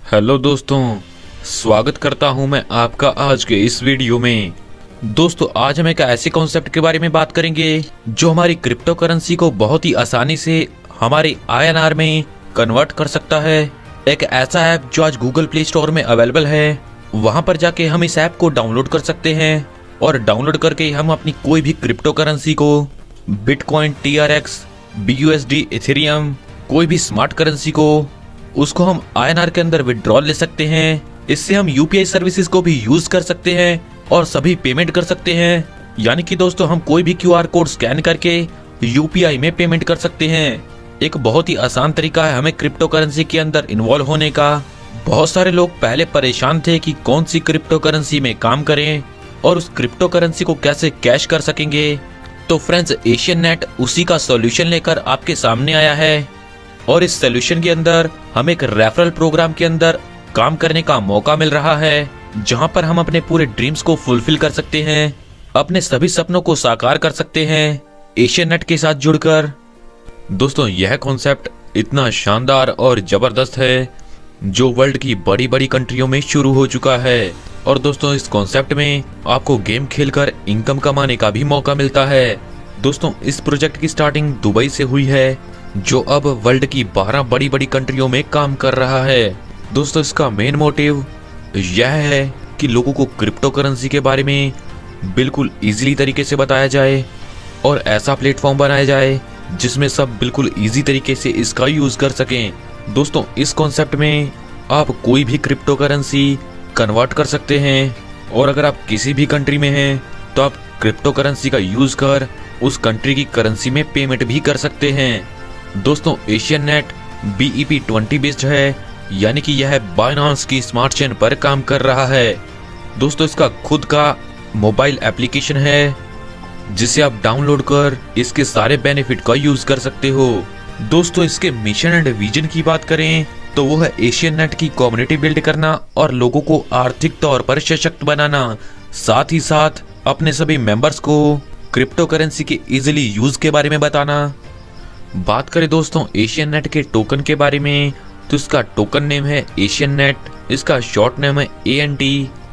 Hello दोस्तों, स्वागत करता हूं मैं आपका आज के इस वीडियो में। दोस्तों, आज हम एक ऐसे कॉन्सेप्ट के बारे में बात करेंगे जो हमारी क्रिप्टो करेंसी को बहुत ही आसानी से हमारे INR में कन्वर्ट कर सकता है। एक ऐसा ऐप जो आज गूगल प्ले स्टोर में अवेलेबल है, वहां पर जाके हम इस ऐप को डाउनलोड कर सकते हैं और डाउनलोड करके हम अपनी कोई भी क्रिप्टो करेंसी को बिटकॉइन, TRX, BUSD, इथेरियम, कोई भी स्मार्ट करेंसी को उसको हम INR के अंदर विड्रॉल ले सकते हैं। इससे हम UPI सर्विसेज को भी यूज कर सकते हैं और सभी पेमेंट कर सकते हैं। यानी कि दोस्तों, हम कोई भी QR कोड स्कैन करके UPI में पेमेंट कर सकते हैं। एक बहुत ही आसान तरीका है हमें क्रिप्टो करेंसी के अंदर इन्वॉल्व होने का। बहुत सारे लोग पहले परेशान थे कि कौन सी क्रिप्टो करेंसी में काम करें और उस क्रिप्टो करेंसी को कैसे कैश कर सकेंगे। तो फ्रेंड्स, एशियन नेट उसी का सॉल्यूशन लेकर आपके सामने आया है और इस सॉल्यूशन के अंदर हम एक रेफरल प्रोग्राम के अंदर काम करने का मौका मिल रहा है, जहां पर हम अपने पूरे ड्रीम्स को फुलफिल कर सकते हैं, अपने सभी सपनों को साकार कर सकते हैं एशियन नेट के साथ जुड़कर। दोस्तों, यह कॉन्सेप्ट इतना शानदार और जबरदस्त है जो वर्ल्ड की बड़ी बड़ी कंट्रियों में शुरू हो चुका है। और दोस्तों, इस कॉन्सेप्ट में आपको गेम खेलकर इनकम कमाने का भी मौका मिलता है। दोस्तों, इस प्रोजेक्ट की स्टार्टिंग दुबई से हुई है, जो अब वर्ल्ड की 12 बड़ी बड़ी कंट्रियों में काम कर रहा है। दोस्तों, इसका मेन मोटिव यह है कि लोगों को क्रिप्टो करेंसी के बारे में बिल्कुल इजीली तरीके से बताया जाए और ऐसा प्लेटफॉर्म बनाया जाए जिसमें सब बिल्कुल इजी तरीके से इसका यूज कर सकें। दोस्तों, इस कॉन्सेप्ट में आप कोई भी क्रिप्टो करेंसी कन्वर्ट कर सकते हैं और अगर आप किसी भी कंट्री में हैं तो आप क्रिप्टो करेंसी का यूज कर उस कंट्री की करेंसी में पेमेंट भी कर सकते हैं। दोस्तों, एशियन नेट BEP20 बेस्ड है, यानी कि यह बाइनांस की स्मार्ट चेन पर काम कर रहा है। दोस्तों, इसका खुद का मोबाइल एप्लीकेशन है जिसे आप डाउनलोड कर इसके सारे बेनिफिट का यूज कर सकते हो। दोस्तों, इसके मिशन एंड विजन की बात करें तो वो है एशियन नेट की कम्युनिटी बिल्ड करना और लोगों को आर्थिक तौर पर सशक्त बनाना, साथ ही साथ अपने सभी मेंबर्स को क्रिप्टो करेंसी के इजीली यूज के बारे में बताना। बात करें दोस्तों एशियन नेट के टोकन के बारे में, तो इसका टोकन नेम है एशियन नेट, इसका शॉर्ट नेम है ANT,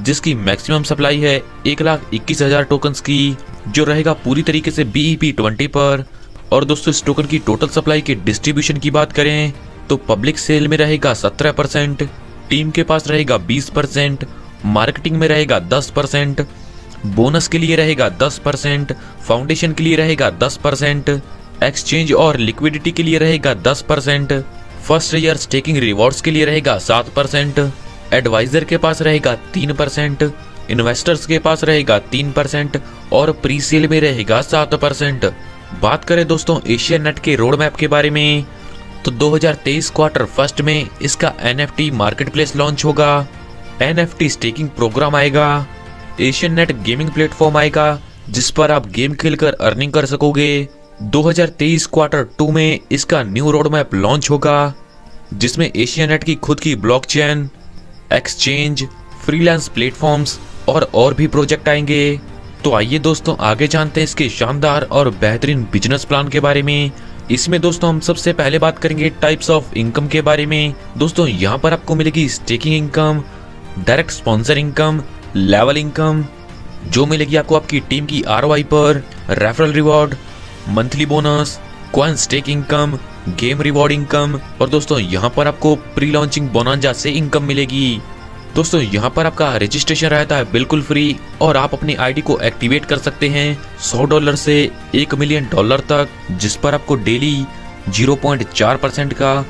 जिसकी मैक्सिमम सप्लाई है 1,21,000 टोकन्स की, जो रहेगा पूरी तरीके से BEP20 पर। और दोस्तों, इस टोकन की टोटल सप्लाई के डिस्ट्रीब्यूशन की बात करें तो पब्लिक सेल में रहेगा 17%, टीम के पास रहेगा 20%, मार्केटिंग में रहेगा 10%, बोनस के लिए रहेगा 10%, फाउंडेशन के लिए रहेगा 10%, एक्सचेंज और लिक्विडिटी के लिए रहेगा 10%, फर्स्ट ईयर स्टेकिंग रिवॉर्ड्स के लिए रहेगा 7%, एडवाइजर के पास रहेगा 3%, इन्वेस्टर्स के पास रहेगा 3% और प्री सेल में रहेगा 7%। बात करें दोस्तों एशियन नेट के रोड मैप के बारे में तो 2023 क्वार्टर फर्स्ट में इसका NFT मार्केट प्लेस लॉन्च होगा, NFT स्टेकिंग प्रोग्राम आएगा, एशियन नेट गेमिंग प्लेटफॉर्म आएगा जिस पर आप गेम खेलकर अर्निंग कर सकोगे। 2023 क्वार्टर 2 में इसका न्यू रोड मैप लॉन्च होगा जिसमें एशियन नेट की खुद की ब्लॉकचेन, एक्सचेंज, फ्रीलांस प्लेटफॉर्म्स और भी प्रोजेक्ट आएंगे। तो आइए दोस्तों, आगे जानते हैं इसके शानदार और बेहतरीन बिजनेस प्लान के बारे में। इसमें दोस्तों हम सबसे पहले बात करेंगे टाइप्स ऑफ इनकम के बारे में। दोस्तों, यहाँ पर आपको मिलेगी staking income, direct sponsor income, level income, जो मिलेगी आपको आपकी टीम की ROI पर, referral reward, monthly bonus, coin stake income, game reward income और दोस्तों यहाँ पर आपको प्री लॉन्चिंग बोनांजा से इनकम मिलेगी। दोस्तों, यहाँ पर आपका रजिस्ट्रेशन रहता है बिल्कुल फ्री और आप अपनी ID को एक्टिवेट कर सकते हैं $100 से $1 मिलियन तक, जिस पर आपको डेली 0.4% का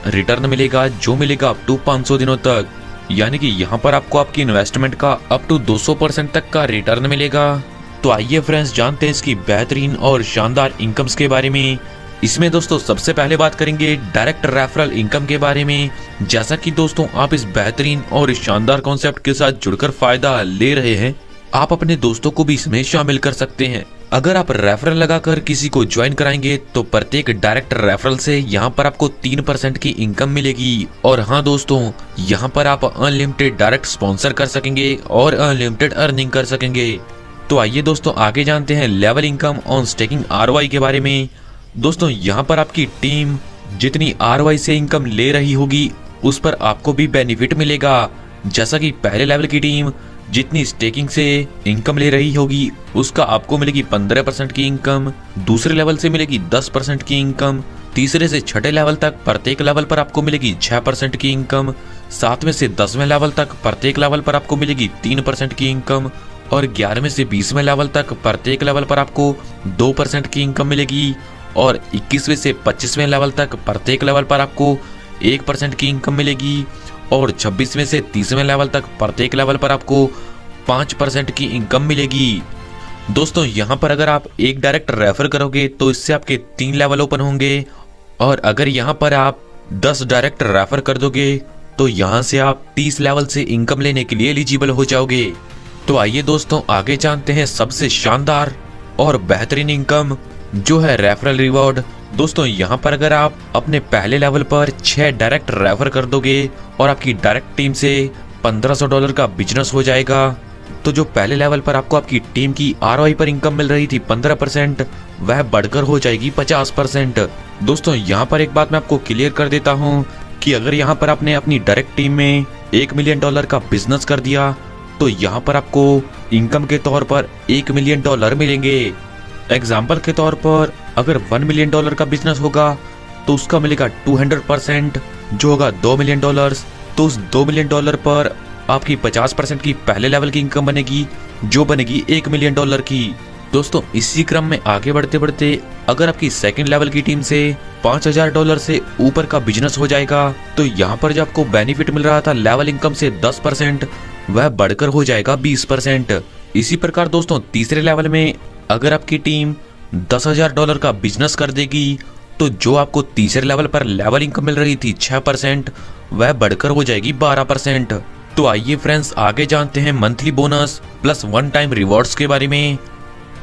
रिटर्न मिलेगा, जो मिलेगा अप टू 500 दिनों तक। यानी कि यहाँ पर आपको आपकी इन्वेस्टमेंट का अप टू 200% तक का रिटर्न मिलेगा। तो आइए फ्रेंड्स, जानते हैं इसकी बेहतरीन और शानदार इनकम्स के बारे में। इसमें दोस्तों सबसे पहले बात करेंगे डायरेक्ट रेफरल इनकम के बारे में। जैसा कि दोस्तों आप इस बेहतरीन और शानदार कॉन्सेप्ट के साथ जुड़कर फायदा ले रहे हैं, आप अपने दोस्तों को भी इसमें शामिल कर सकते हैं। अगर आप रेफरल लगाकर किसी को ज्वाइन कराएंगे तो प्रत्येक डायरेक्ट रेफरल से यहाँ पर आपको 3% की इनकम मिलेगी। और हाँ दोस्तों, यहाँ पर आप अनलिमिटेड डायरेक्ट स्पॉन्सर कर सकेंगे और अनलिमिटेड अर्निंग कर सकेंगे। तो आइए दोस्तों, आगे जानते हैं level income on staking ROI के बारे में। दोस्तों, यहाँ पर आपकी टीम जितनी ROI से इनकम ले रही होगी उस पर आपको भी बेनिफिट मिलेगा। जैसा कि पहले लेवल की टीम जितनी स्टेकिंग से इनकम ले रही होगी उसका आपको मिलेगी 15% की इनकम, दूसरे लेवल से मिलेगी 10% की इनकम, तीसरे से छठे लेवल तक प्रत्येक लेवल पर आपको मिलेगी 6% की इनकम, 7वें से 10वें लेवल तक प्रत्येक लेवल पर आपको मिलेगी 3% की इनकम, और 11वें से 20वें लेवल तक प्रत्येक लेवल पर आपको 2% की इनकम मिलेगी, और 21वें से 25वें लेवल तक प्रत्येक लेवल पर आपको 1% की इनकम मिलेगी, और 26वें से 30वें लेवल तक प्रत्येक लेवल पर आपको 5% की इनकम मिलेगी। दोस्तों यहाँ पर अगर आप एक डायरेक्ट रेफर करोगे तो इससे आपके 3 लेवल ओपन होंगे, और अगर यहाँ पर आप 10 डायरेक्ट रेफर कर दोगे तो यहाँ से आप 30 लेवल से इनकम लेने के लिए एलिजिबल हो जाओगे। तो आइए दोस्तों आगे जानते हैं सबसे शानदार और बेहतरीन इनकम जो है रेफरल रिवॉर्ड। दोस्तों यहाँ पर अगर आप अपने पहले लेवल पर 6 डायरेक्ट रेफर कर दोगे और आपकी डायरेक्ट टीम से $1500 का बिजनेस हो जाएगा, तो जो पहले लेवल पर आपको आपकी टीम की ROI पर इनकम मिल रही थी 15%, वह बढ़कर हो जाएगी 50%। दोस्तों यहाँ पर एक बात मैं आपको क्लियर कर देता हूँ कि अगर यहाँ पर आपने अपनी डायरेक्ट टीम में $1 मिलियन का बिजनेस कर दिया तो यहाँ पर आपको इनकम के तौर पर $1 मिलियन मिलेंगे। एग्जाम्पल के तौर पर अगर $1 मिलियन का बिजनेस होगा तो उसका मिलेगा 200% जो होगा $2 मिलियन। तो उस $2 मिलियन पर आपकी 50% की पहले लेवल की इनकम बनेगी जो बनेगी $1 मिलियन की। दोस्तों इसी क्रम में आगे बढ़ते बढ़ते अगर आपकी सेकंड लेवल की टीम से $5000 से ऊपर का बिजनेस हो जाएगा तो यहाँ पर जो आपको बेनिफिट मिल रहा था लेवल इनकम से 10%, वह बढ़कर हो जाएगा 20%। इसी प्रकार दोस्तों तीसरे लेवल में अगर आपकी टीम $10,000 का बिजनेस कर देगी तो जो आपको तीसरे लेवल पर लेवल इनकम मिल रही थी 6%, वह बढ़कर हो जाएगी 12%। तो आइए फ्रेंड्स आगे जानते हैं monthly bonus plus one time rewards के बारे में।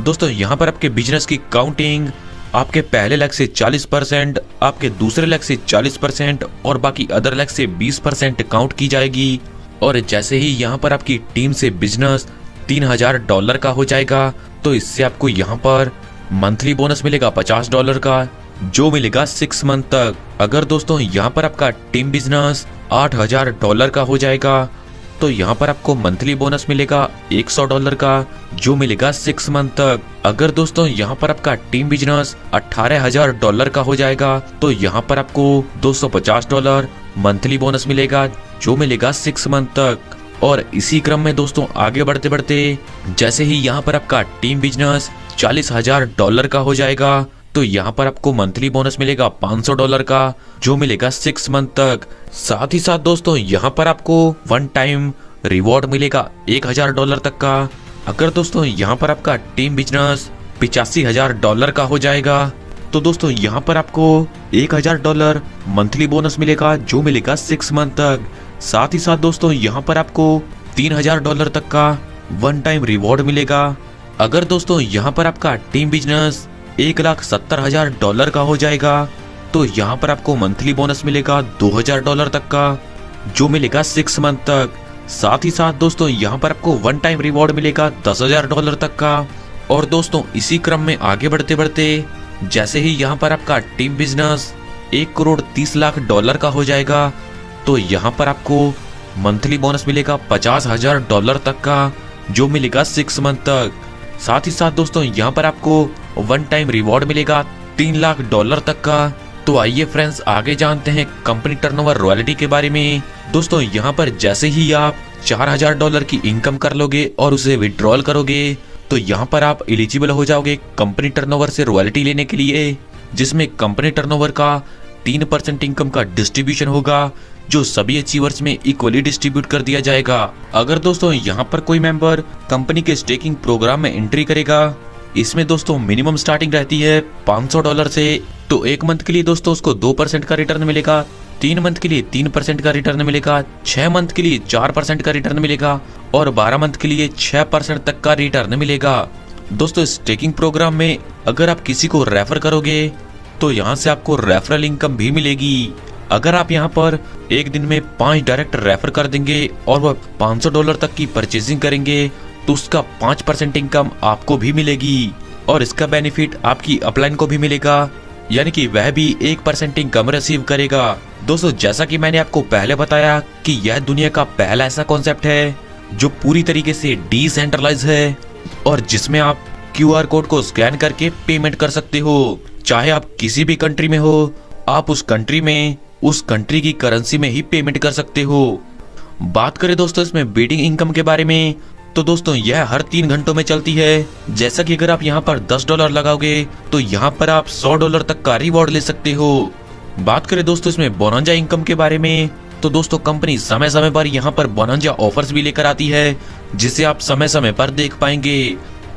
दोस्तों यहाँ पर आपके बिजनेस की काउंटिंग आपके पहले लेग से 40%, आपके दूसरे लेग से 40% और बाकी अदर लेग से 20% काउंट की जाएगी। और जैसे ही यहाँ पर आपकी टीम से बिजनेस $3000 का हो जाएगा तो इससे आपको यहाँ पर मंथली बोनस मिलेगा $50 का जो मिलेगा 6 मंथ तक। अगर दोस्तों यहाँ पर आपका टीम बिजनेस $8000 का हो जाएगा तो यहाँ पर आपको मंथली बोनस मिलेगा $100 का जो मिलेगा 6 मंथ तक। अगर दोस्तों यहाँ पर आपका टीम बिजनेस $18000 का हो जाएगा तो यहाँ पर आपको $250 मंथली बोनस मिलेगा जो मिलेगा 6 मंथ तक। और इसी क्रम में दोस्तों आगे बढ़ते बढ़ते जैसे ही यहाँ पर आपका टीम बिजनेस $40000 का हो जाएगा तो यहाँ पर आपको मंथली बोनस मिलेगा $500 का जो मिलेगा 6 मंथ तक। साथ ही साथ दोस्तों यहाँ पर आपको वन टाइम रिवॉर्ड मिलेगा $1000 तक का। अगर दोस्तों यहाँ पर आपका टीम बिजनेस $85,000 का हो जाएगा तो दोस्तों यहाँ पर आपको $1000 मंथली बोनस मिलेगा जो मिलेगा 6 मंथ तक। साथ ही साथ दोस्तों यहाँ पर आपको $3000 तक का वन टाइम रिवॉर्ड मिलेगा। अगर दोस्तों यहाँ पर आपका टीम बिजनेस $1,70,000 का हो जाएगा तो यहाँ पर आपको मंथली बोनस मिलेगा $2000 तक का जो मिलेगा 6 मंथ तक। साथ ही साथ दोस्तों यहाँ पर आपको वन टाइम रिवॉर्ड मिलेगा $10,000 तक का। और दोस्तों इसी क्रम में आगे बढ़ते बढ़ते जैसे ही यहाँ पर आपका टीम बिजनेस $1,30,00,000 का हो जाएगा तो यहाँ पर आपको मंथली बोनस मिलेगा $50,000 तक का जो मिलेगा 6 मंथ तक। साथ ही साथ दोस्तों यहाँ पर आपको वन टाइम रिवॉर्ड मिलेगा $3,00,000 तक का। तो आइए फ्रेंड्स आगे जानते हैं कंपनी टर्नओवर रॉयल्टी के बारे में। दोस्तों यहाँ पर जैसे ही आप $4000 की इनकम कर लोगे और उसे विड्रॉल करोगे तो यहाँ पर आप एलिजिबल हो जाओगे कंपनी टर्नओवर से रॉयल्टी लेने के लिए, जिसमें कंपनी टर्नओवर का 3% इनकम का डिस्ट्रीब्यूशन होगा जो सभी अचीवर्स में इक्वली डिस्ट्रीब्यूट कर दिया जाएगा। अगर दोस्तों यहाँ पर कोई मेंबर कंपनी के स्टेकिंग प्रोग्राम में एंट्री करेगा, इसमें दोस्तों मिनिमम स्टार्टिंग रहती है $500 से, तो 1 मंथ के लिए दोस्तों उसको 2% का रिटर्न मिलेगा, 3 मंथ के लिए 3% का रिटर्न मिलेगा, 6 मंथ के लिए 4% का रिटर्न मिलेगा और 12 मंथ के लिए 6% तक का रिटर्न मिलेगा। दोस्तों स्टेकिंग प्रोग्राम में अगर आप किसी को रेफर करोगे तो यहाँ से आपको रेफरल इनकम भी मिलेगी। अगर आप यहाँ पर एक दिन में 5 डायरेक्ट रेफर कर देंगे और वह $500 तक की परचेजिंग करेंगे तो उसका 5% इनकम आपको भी मिलेगी और इसका बेनिफिट आपकी अपलाइन को भी मिलेगा यानी कि वह भी 1% इनकम रिसीव करेगा। दोस्तों जैसा कि मैंने आपको पहले बताया कि यह दुनिया का पहला ऐसा कॉन्सेप्ट है जो पूरी तरीके से डिसेंट्रलाइज है और जिसमें आप QR कोड को स्कैन करके पेमेंट कर सकते हो। चाहे आप किसी भी कंट्री में हो, आप उस कंट्री में उस कंट्री की करेंसी में ही पेमेंट कर सकते हो। बात करें दोस्तों इसमें बिडिंग इनकम के बारे में, तो दोस्तों यह हर 3 घंटों में चलती है। जैसा कि अगर आप यहाँ पर $10 लगाओगे तो यहाँ पर आप $100 तक का रिवॉर्ड ले सकते हो। बात करें दोस्तों इसमें बोनांजा इनकम के बारे में, तो दोस्तों कंपनी समय समय पर यहाँ पर बोनांजा ऑफर्स भी लेकर आती है जिसे आप समय समय पर देख पाएंगे।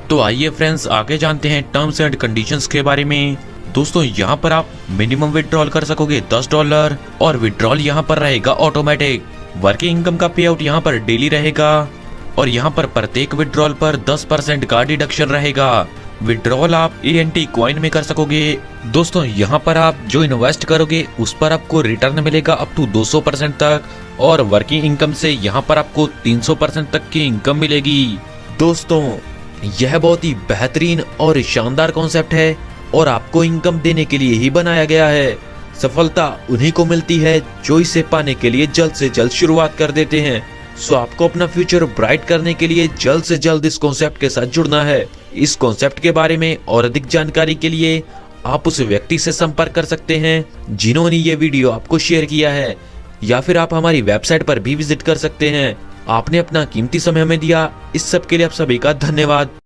तो आइए फ्रेंड्स आगे जानते हैं टर्म्स एंड कंडीशंस के बारे में। दोस्तों यहाँ पर आप मिनिमम विड्रॉल कर सकोगे $10 और विड्रॉल यहाँ पर रहेगा ऑटोमेटिक। वर्किंग इनकम का पे आउट यहाँ पर डेली रहेगा और यहाँ पर प्रत्येक विड्रॉल पर 10% का डिडक्शन रहेगा। विड्रॉल आप ANT कॉइन में कर सकोगे। दोस्तों यहाँ पर आप जो इन्वेस्ट करोगे उस पर आपको रिटर्न मिलेगा अप टू 200% तक और वर्किंग इनकम से यहाँ पर आपको 300% तक की इनकम मिलेगी। दोस्तों यह बहुत ही बेहतरीन और शानदार कॉन्सेप्ट है और आपको इनकम देने के लिए ही बनाया गया है। सफलता उन्हीं को मिलती है जो इसे पाने के लिए जल्द से जल्द शुरुआत कर देते हैं। सो आपको अपना फ्यूचर ब्राइट करने के लिए जल्द से जल्द इस कॉन्सेप्ट के साथ जुड़ना है। इस कॉन्सेप्ट के बारे में और अधिक जानकारी के लिए आप उस व्यक्ति से संपर्क कर सकते हैं जिन्होंने ये वीडियो आपको शेयर किया है, या फिर आप हमारी वेबसाइट पर भी विजिट कर सकते हैं। आपने अपना कीमती समय हमें दिया, इस सब के लिए आप सभी का धन्यवाद।